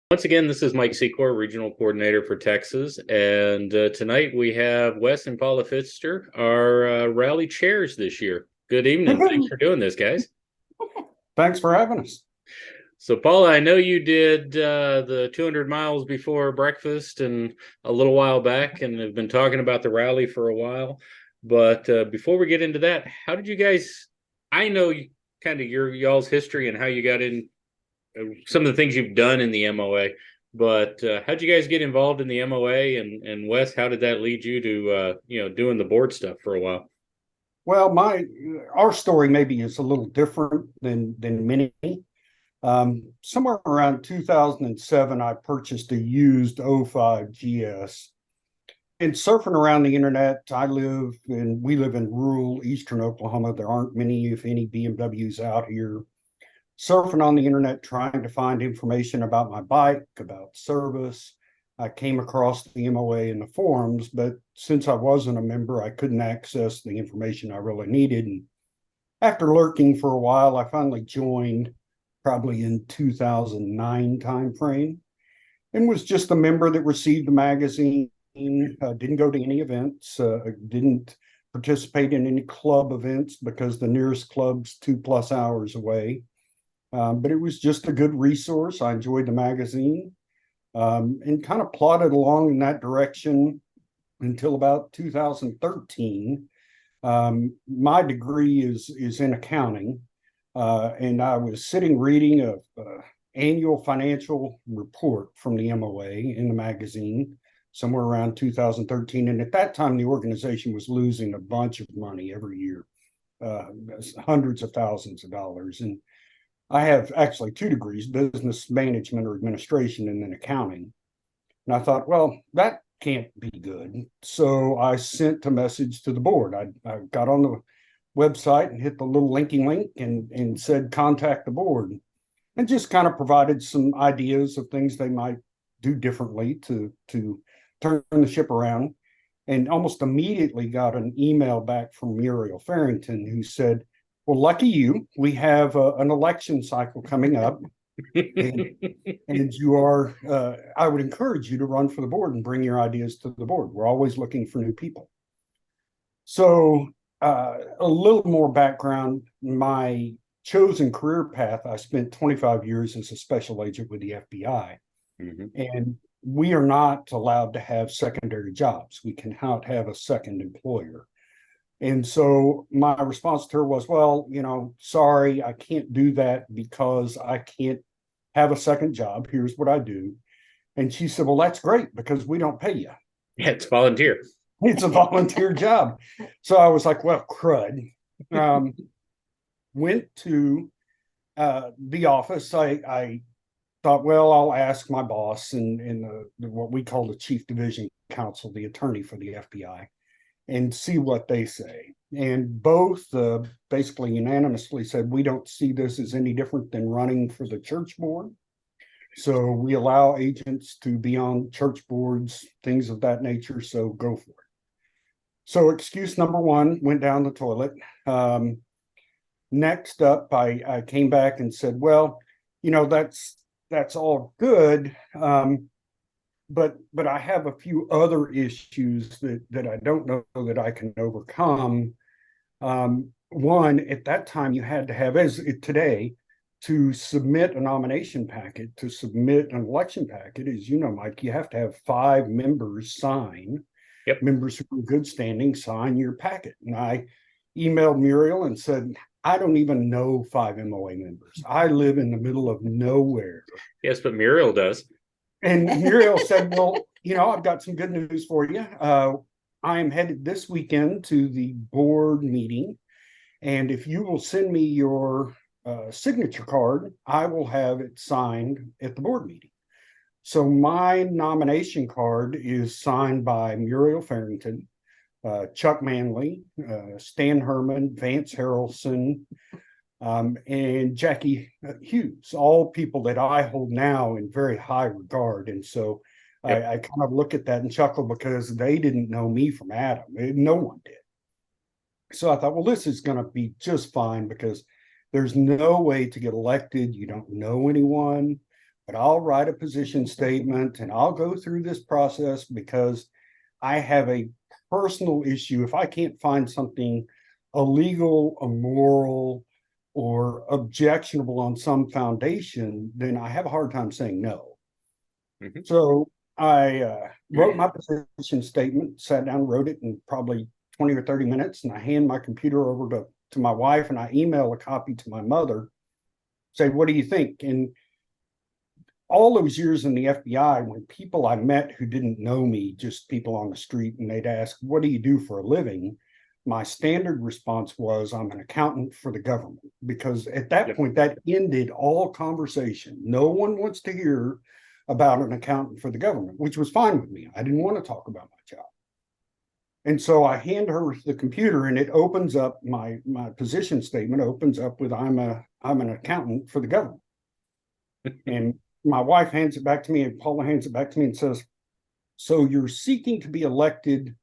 Once again, this is Mike Secor, Regional Coordinator for Texas. And tonight we have Wes and Paula Fitzer, our rally chairs this year. Good evening. Thanks for doing this, guys. Thanks for having us. So, Paula, I know you did the 200 miles before breakfast and a little while back, and have been talking about the rally for a while. But before we get into that, how did you guys? I know kind of your y'all's history and how you got in some of the things you've done in the MOA. But how'd you guys get involved in the MOA? And Wes, how did that lead you to doing the board stuff for a while? Well, our story maybe is a little different than many. Somewhere around 2007, I purchased a used '05 GS. And surfing around the internet, we live in rural eastern Oklahoma. There aren't many, if any, BMWs out here. Surfing on the internet, trying to find information about my bike, about service. I came across the MOA in the forums, but since I wasn't a member, I couldn't access the information I really needed. And after lurking for a while, I finally joined probably in 2009 timeframe and was just a member that received the magazine. Didn't go to any events, didn't participate in any club events because the nearest club's 2+ hours away. But it was just a good resource. I enjoyed the magazine and kind of plodded along in that direction until about 2013. My degree is in accounting, and I was sitting reading a annual financial report from the MOA in the magazine somewhere around 2013. And at that time, the organization was losing a bunch of money every year, hundreds of thousands of dollars. And I have actually 2 degrees, business management or administration, and then accounting. And I thought, well, that can't be good. So I sent a message to the board. I got on the website and hit the little linking link and said, contact the board, and just kind of provided some ideas of things they might do differently to turn the ship around. And almost immediately got an email back from Muriel Farrington, who said, well, lucky you, we have an election cycle coming up. And you are, I would encourage you to run for the board and bring your ideas to the board. We're always looking for new people. So a little more background, my chosen career path, I spent 25 years as a special agent with the FBI. Mm-hmm. And we are not allowed to have secondary jobs. We cannot have a second employer. And so my response to her was, well, sorry, I can't do that because I can't have a second job. Here's what I do. And she said, well, that's great because we don't pay you. Yeah, it's volunteer. It's a volunteer job. So I was like, well, crud. Went to the office. I thought, well, I'll ask my boss and what we call the chief division counsel, the attorney for the FBI, and see what they say. And both basically unanimously said, we don't see this as any different than running for the church board. So we allow agents to be on church boards, things of that nature. So go for it. So excuse number one went down the toilet. Next up, I came back and said, well, that's all good. But I have a few other issues that I don't know that I can overcome. One, at that time, you had to have, as today, to submit a nomination packet, to submit an election packet, as you know, Mike, you have to have 5 members sign. Yep. Members who are in good standing sign your packet. And I emailed Muriel and said, I don't even know 5 MOA members. I live in the middle of nowhere. Yes, but Muriel does. And Muriel said, well, I've got some good news for you. I am headed this weekend to the board meeting. And if you will send me your signature card, I will have it signed at the board meeting. So my nomination card is signed by Muriel Farrington, Chuck Manley, Stan Herman, Vance Harrelson, and Jackie Hughes, all people that I hold now in very high regard. And so yep. I kind of look at that and chuckle because they didn't know me from Adam. No one did. So I thought, well, this is going to be just fine because there's no way to get elected. You don't know anyone. but I'll write a position statement and I'll go through this process because I have a personal issue. If I can't find something illegal, immoral, or objectionable on some foundation, then I have a hard time saying no. Mm-hmm. So I wrote my position statement, sat down, wrote it in probably 20 or 30 minutes, and I hand my computer over to my wife, and I email a copy to my mother, say, what do you think? And all those years in the FBI, when people I met who didn't know me, just people on the street, and they'd ask, what do you do for a living? My standard response was, I'm an accountant for the government, because at that point, that ended all conversation. No one wants to hear about an accountant for the government, which was fine with me. I didn't want to talk about my job. And so I hand her the computer, and it opens up my position statement, opens up with, I'm an accountant for the government. And my wife hands it back to me, and Paula hands it back to me and says, so you're seeking to be elected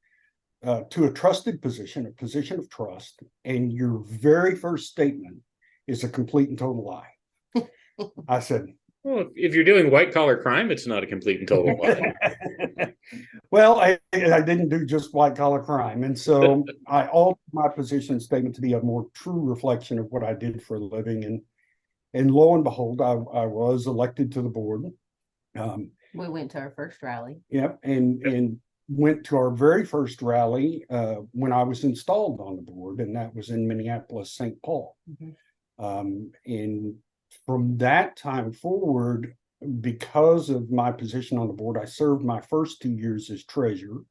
to a trusted position, a position of trust, and your very first statement is a complete and total lie. I said, well, if you're doing white collar crime, it's not a complete and total lie. Well, I didn't do just white collar crime. And so I altered my position statement to be a more true reflection of what I did for a living. And lo and behold, I was elected to the board. We went to our first rally. Yep. And went to our very first rally when I was installed on the board, and that was in Minneapolis, St. Paul. Mm-hmm. And from that time forward, because of my position on the board, I served my first 2 years as treasurer.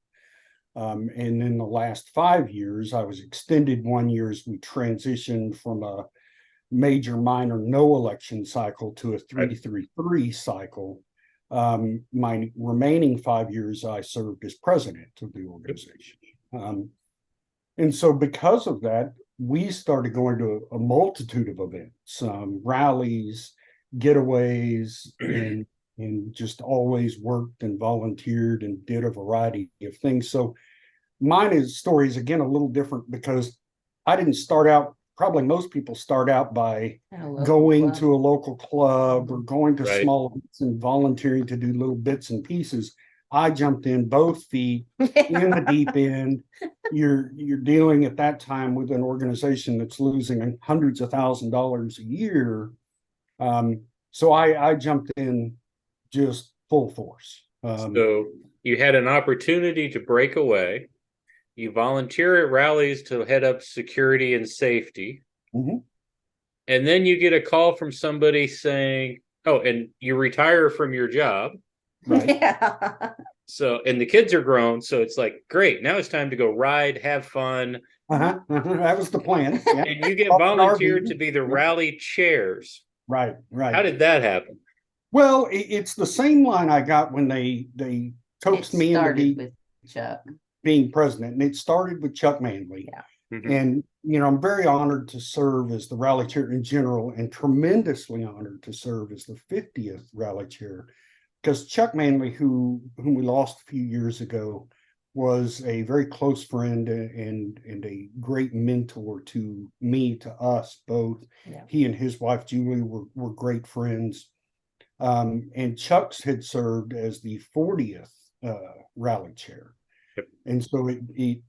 And in the last 5 years, I was extended 1 year as we transitioned from a major minor no election cycle to a 3-3-3 cycle. My remaining 5 years, I served as president of the organization. And so because of that, we started going to a multitude of events, rallies, getaways, and just always worked and volunteered and did a variety of things. So mine story is, again, a little different because I didn't start out, probably most people start out by going to a local club or going to small events and volunteering to do little bits and pieces. I jumped in both feet in the deep end. You're dealing at that time with an organization that's losing hundreds of $1,000s a year. So I jumped in just full force. So you had an opportunity to break away. You volunteer at rallies to head up security and safety. Mm-hmm. And then you get a call from somebody saying, oh, and you retire from your job. Right. Yeah. So, and the kids are grown. So it's like, great. Now it's time to go ride, have fun. That was the plan. Yeah. And you get volunteered to be the rally chairs. Right. How did that happen? Well, it's the same line I got when they coaxed me into being president. And it started with Chuck Manley. Yeah. Mm-hmm. And, I'm very honored to serve as the rally chair in general, and tremendously honored to serve as the 50th rally chair, because Chuck Manley, whom we lost a few years ago, was a very close friend and a great mentor to me, to us both. Yeah. He and his wife, Julie, were great friends. And Chuck's had served as the 40th rally chair. Yep. And so it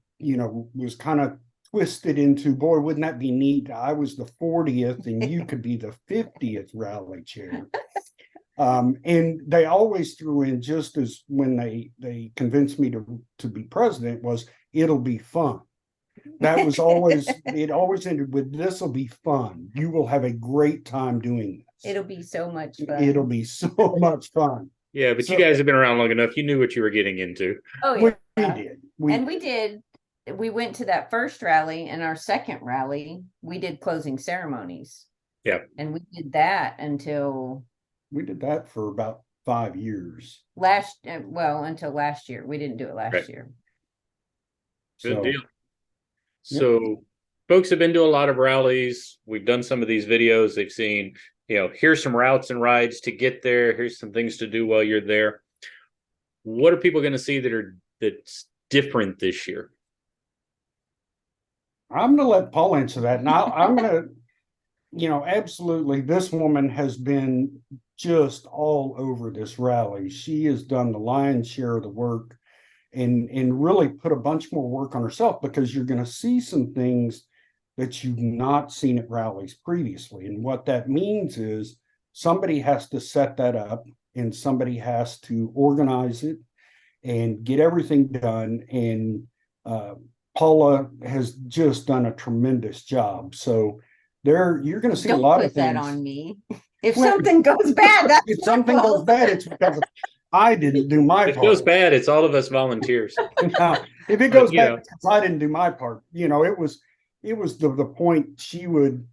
was kind of twisted into, boy, wouldn't that be neat? I was the 40th and you could be the 50th rally chair. And they always threw in, just as when they convinced me to be president, was, it'll be fun. That was always, it always ended with, this will be fun. You will have a great time doing this. It'll be so much fun. It'll be so much fun. Yeah, but you guys have been around long enough. You knew what you were getting into. Oh, yeah. We did. We went to that first rally, and our second rally, we did closing ceremonies. Yeah. And we did that until... We did that for about 5 years. Until last year. We didn't do it last year. Good deal. So folks have been to a lot of rallies. We've done some of these videos. They've seen, here's some routes and rides to get there. Here's some things to do while you're there. What are people going to see that's different this year? I'm going to let Paul answer that. And I'm going to, absolutely, this woman has been just all over this rally. She has done the lion's share of the work and really put a bunch more work on herself, because you're going to see some things that you've not seen at rallies previously. And what that means is somebody has to set that up and somebody has to organize it and get everything done. And Paula has just done a tremendous job. So there, you're going to see a lot of things. Don't put that on me. If something goes bad, that's if something goes bad, it's because I didn't do my part. If it goes bad, it's all of us volunteers. Now, if it goes bad, it's because I didn't do my part. You know, it was the point. She would,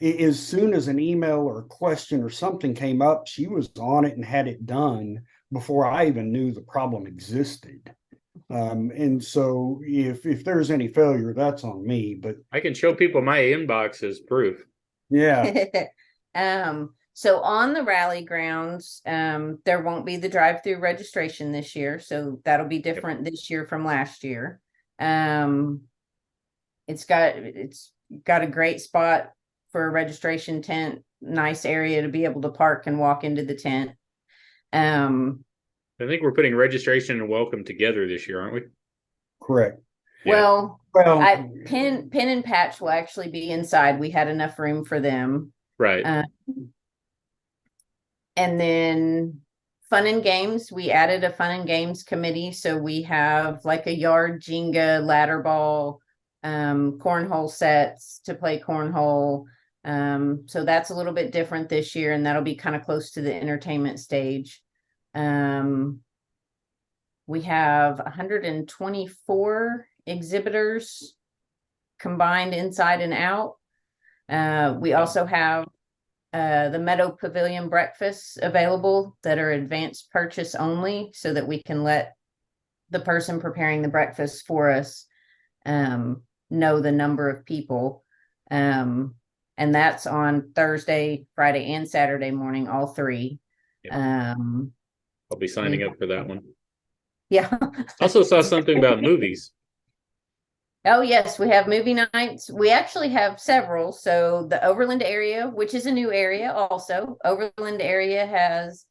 as soon as an email or a question or something came up, she was on it and had it done before I even knew the problem existed. And so if there's any failure, that's on me. But I can show people my inbox as proof. Yeah. So on the rally grounds, there won't be the drive-through registration this year. So that'll be different this year from last year. It's got a great spot for a registration tent, nice area to be able to park and walk into the tent. I think we're putting registration and welcome together this year, aren't we? Correct. Yeah. Well, Pin and Patch will actually be inside. We had enough room for them. Right. And then fun and games, we added a fun and games committee. So we have like a yard Jenga, ladder ball, cornhole sets to play cornhole. So that's a little bit different this year, and that'll be kind of close to the entertainment stage. We have 124 exhibitors combined inside and out. We also have the Meadow Pavilion breakfasts available that are advanced purchase only, so that we can let the person preparing the breakfast for us know the number of people. And that's on Thursday, Friday, and Saturday morning, all three. I'll be signing up for that one. Yeah. Also saw something about movies. Oh, yes, we have movie nights. We actually have several. So the Overland area, which is a new area also, Overland area has,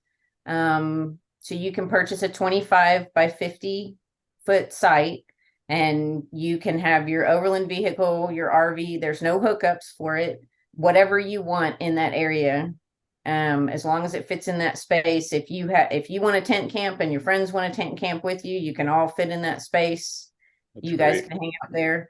so you can purchase a 25 by 50 foot site, and you can have your Overland vehicle, your RV. There's no hookups for it, whatever you want in that area. As long as it fits in that space. If you want a tent camp and your friends want a tent camp with you, you can all fit in that space. That's you guys can hang out there.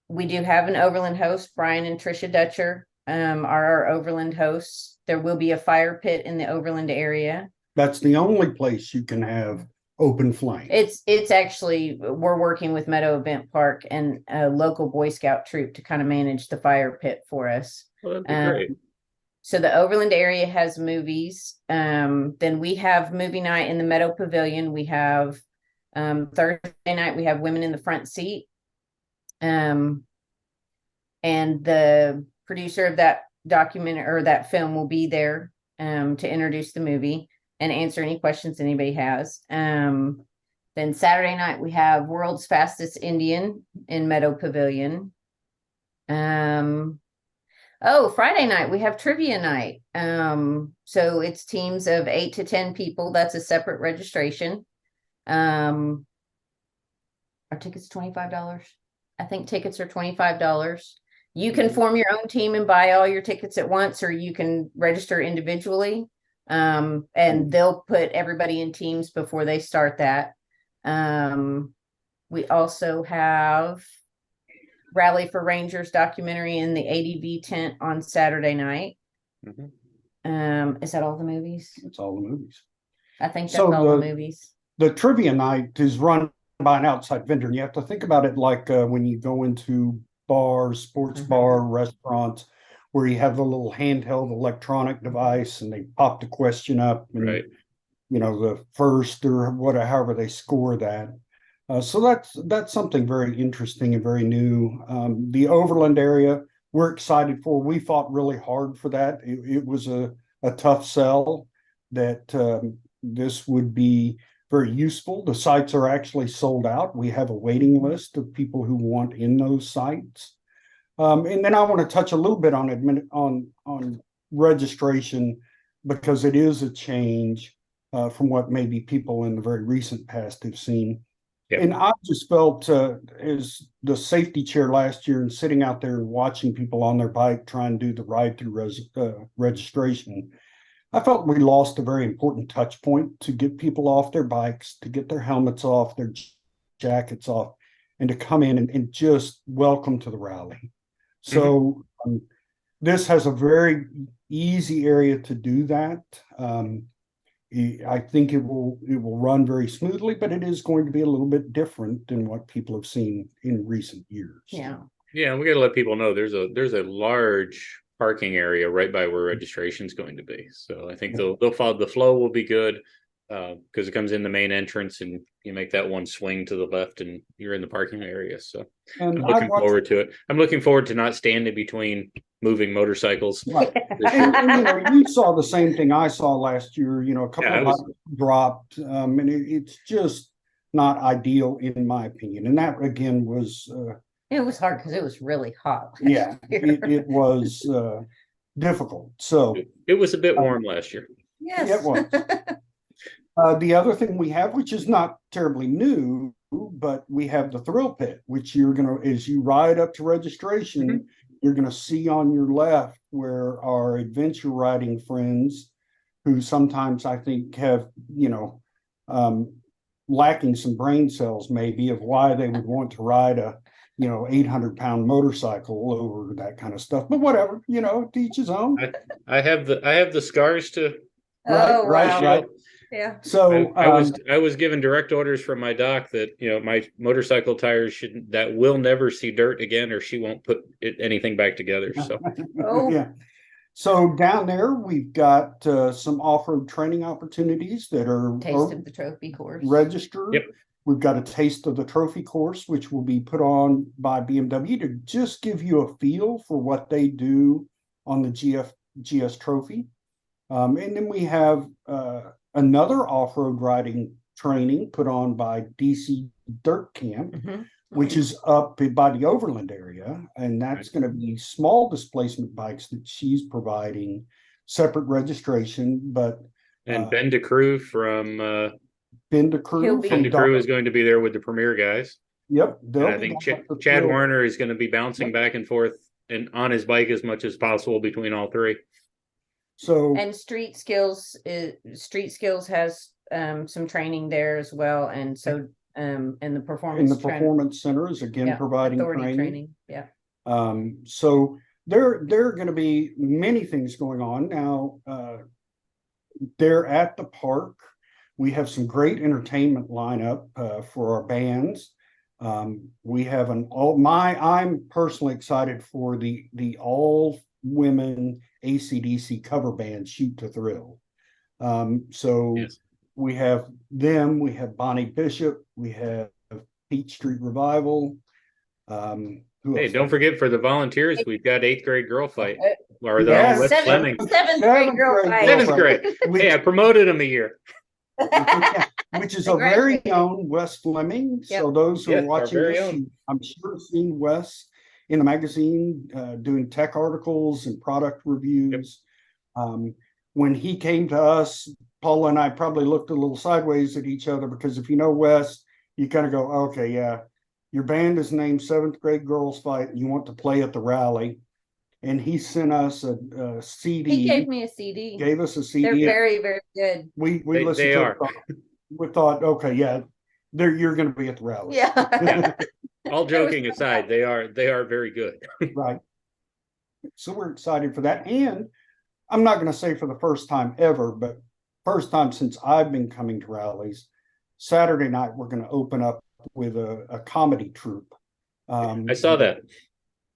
We do have an Overland host. Brian and Trisha Dutcher are our Overland hosts. There will be a fire pit in the Overland area. That's the only place you can have open flame. It's actually, we're working with Meadow Event Park and a local Boy Scout troop to kind of manage the fire pit for us. Well, that'd be great. So the Overland area has movies. Then we have movie night in the Meadow Pavilion. We have Thursday night, we have Women in the Front Seat. And the producer of that document or that film will be there to introduce the movie and answer any questions anybody has. Then Saturday night, we have World's Fastest Indian in Meadow Pavilion. Friday night, we have trivia night. So it's teams of 8 to 10 people. That's a separate registration. Our tickets $25. I think tickets are $25. You can form your own team and buy all your tickets at once, or you can register individually. And they'll put everybody in teams before they start that. We also have Rally for Rangers documentary in the ADV tent on Saturday night. Is that all the movies? It's all the movies. I think that's all the movies. The trivia night is run by an outside vendor, and you have to think about it like when you go into bars, sports bar, restaurants, where you have the little handheld electronic device and they pop the question up, and you know, the first or whatever, however they score that. So that's something very interesting and very new. The Overland area, we're excited for. We fought really hard for that. It was a tough sell that this would be very useful. The sites are actually sold out. We have a waiting list of people who want in those sites. And then I want to touch a little bit on registration. because it is a change from what maybe people in the very recent past have seen. Yep. And I just felt as the safety chair last year and sitting out there and watching people on their bike try and do the ride-through registration, I felt we lost a very important touch point to get people off their bikes, to get their helmets off, their jackets off, and to come in and just welcome to the rally. So this has a very easy area to do that. I think it will run very smoothly, but it is going to be a little bit different than what people have seen in recent years. Yeah. Yeah, we got to let people know there's a large parking area right by where registration is going to be. So I think they'll follow, the flow will be good because it comes in the main entrance and you make that one swing to the left and you're in the parking area. So And I'm looking forward to it. I'm looking forward to not standing between moving motorcycles. Right. And you saw the same thing I saw last year. A couple of bikes dropped, and it's just not ideal in my opinion. And that again was it was hard because it was really hot. Yeah, it was difficult. So it was a bit warm last year. Yes, it was. The other thing we have, which is not terribly new, but we have the thrill pit, which you're gonna, as you ride up to registration, you're gonna see on your left where our adventure riding friends, who sometimes I think have, lacking some brain cells maybe of why they would want to ride a 800-pound motorcycle over that kind of stuff, but whatever, to each his own. I have the scars to right. Yeah. So I was given direct orders from my doc that my motorcycle tires that will never see dirt again, or she won't put anything back together. So yeah. So down there we've got some off-road training opportunities that are Taste of the Trophy course registered. Yep. We've got a taste of the trophy course, which will be put on by BMW to just give you a feel for what they do on the GS Trophy. And then we have another off-road riding training put on by DC Dirt Camp, which is up by the Overland area. And that's going to be small displacement bikes that she's providing, separate registration. But Ben DeCrew from Ben DeCrew is going to be there with the Premier guys. Yep. And I think Chad Warner is going to be bouncing back and forth and on his bike as much as possible between all three. So and Street Skills has some training there as well, and so and the performance center is again providing training. Yeah. So there are going to be many things going on now. They're at the park. We have some great entertainment lineup for our bands. We have I'm personally excited for the all women AC/DC cover band Shoot to Thrill. Yes. We have them, we have Bonnie Bishop, we have Peach Street Revival. Hey, don't forget for the volunteers, we've got 8th grade girl fight. Or the seventh grade girl fight. 7th grade. Hey, I promoted them a year. Which is a very own Wes Fleming. Yep. So those who are watching this, I'm sure have seen Wes in the magazine doing tech articles and product reviews. Yep. When he came to us, Paula and I probably looked a little sideways at each other because if you know Wes, you kind of go, okay, yeah, your band is named 7th Grade Girls Fight and you want to play at the rally. And he sent us a CD. He gave me a CD. Gave us a CD. They're very, very good. We listened to it. We thought, okay, yeah, you're going to be at the rally. Yeah. All joking aside, they are very good. Right. So we're excited for that. And I'm not going to say for the first time ever, but first time since I've been coming to rallies, Saturday night, we're going to open up with a comedy troupe. I saw that.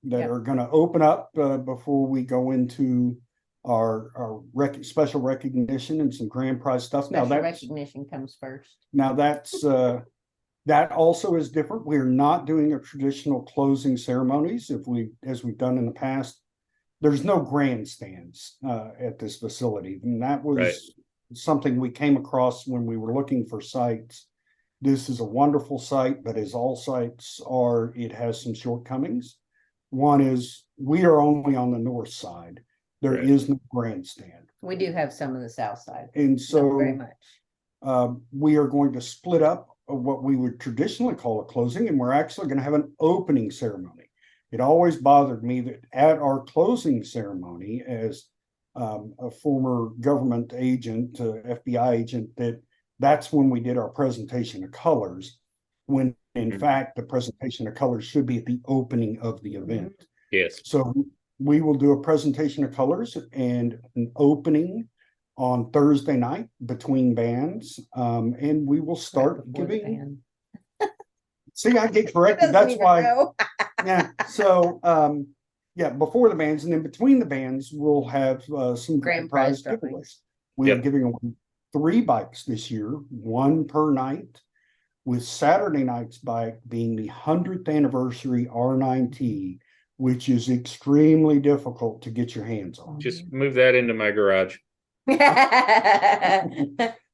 That are going to open up before we go into our special recognition and some grand prize stuff. Special recognition comes first. Now that's that also is different. We're not doing a traditional closing ceremonies as we've done in the past. There's no grandstands at this facility, and that was something we came across when we were looking for sites. This is a wonderful site, but as all sites are, it has some shortcomings. One is we are only on the north side. There Right. is no grandstand. We do have some of the south side. And Not very so much. we are going to split up what we would traditionally call a closing, and we're actually going to have an opening ceremony. It always bothered me that at our closing ceremony, as a former government agent, FBI agent, that's when we did our presentation of colors, when in fact the presentation of colors should be at the opening of the event. Yes. So we will do a presentation of colors and an opening on Thursday night between bands, and we will start giving. See, I get corrected. That's why. Yeah. So, yeah, before the bands, and then between the bands, we'll have some Grand prize prize giveaways. We are giving away 3 bikes this year, 1 per night, with Saturday night's bike being the 100th anniversary R9T, which is extremely difficult to get your hands on. Just move that into my garage.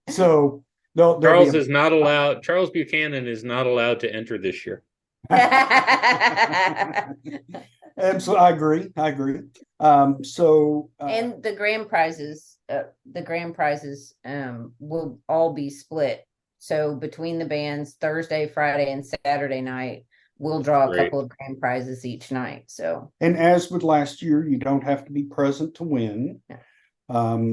So Charles is not allowed. Charles Buchanan is not allowed to enter this year. Absolutely, I agree. And the grand prizes, will all be split. So between the bands, Thursday, Friday, and Saturday night, we'll draw a couple of grand prizes each night. So, and as with last year, you don't have to be present to win.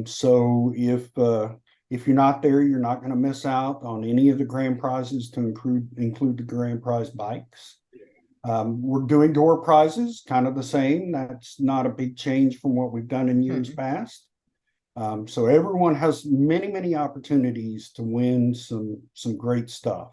So if you're not there, you're not going to miss out on any of the grand prizes to include the grand prize bikes. We're doing door prizes, kind of the same. That's not a big change from what we've done in years past. So everyone has many opportunities to win some great stuff.